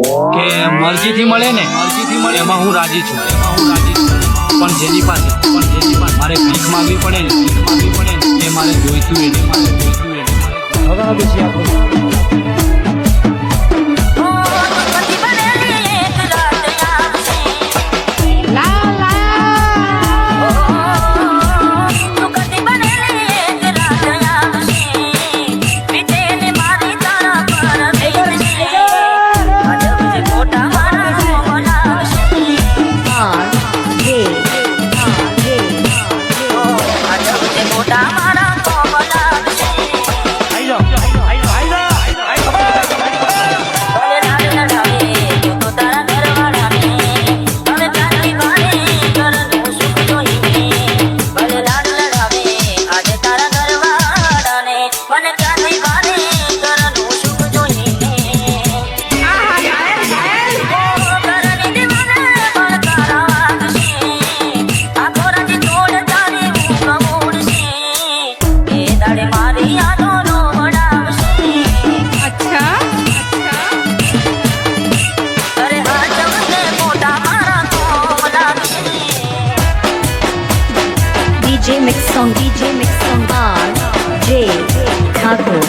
કે મરજીથી મળે ને એમાં હું રાજી છું, પણ જેની પાસે મારે ભીખ માંગવી પડે ને એ મારે જોઈતું એને હવે પછી આપણે DJ Mix Song R.J. Thakur.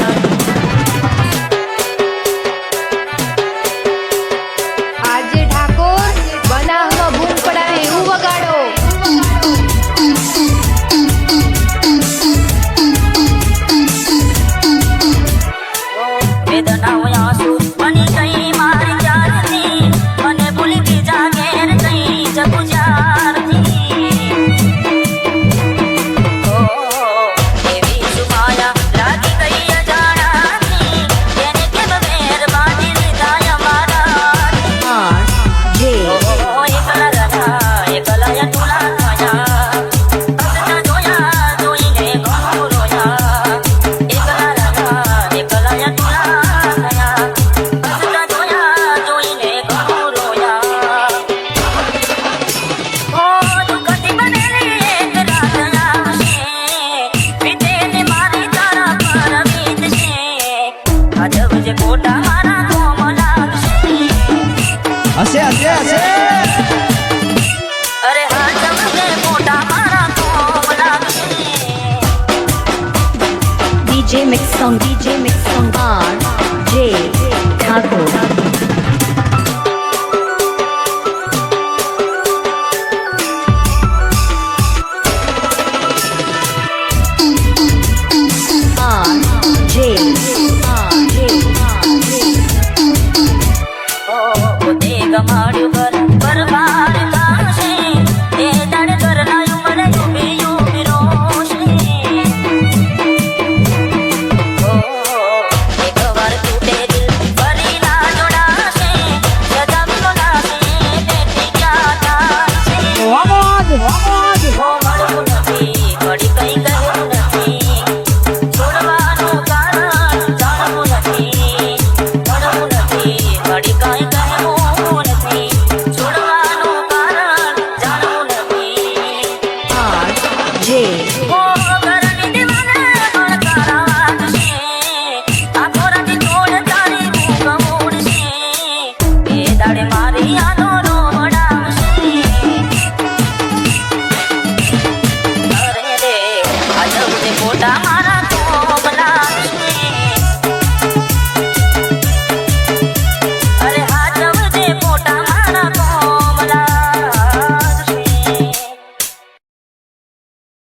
આજે ઠાકોર બનાવમાં બૂમ પડાવે એવું વગાડો. હશે હશે હશે અરે હા તમને મોટા મારા કોમ લાગશે. DJ Mix Song R.J. Thakur. ગમાડ્યું ઘર બરબાદ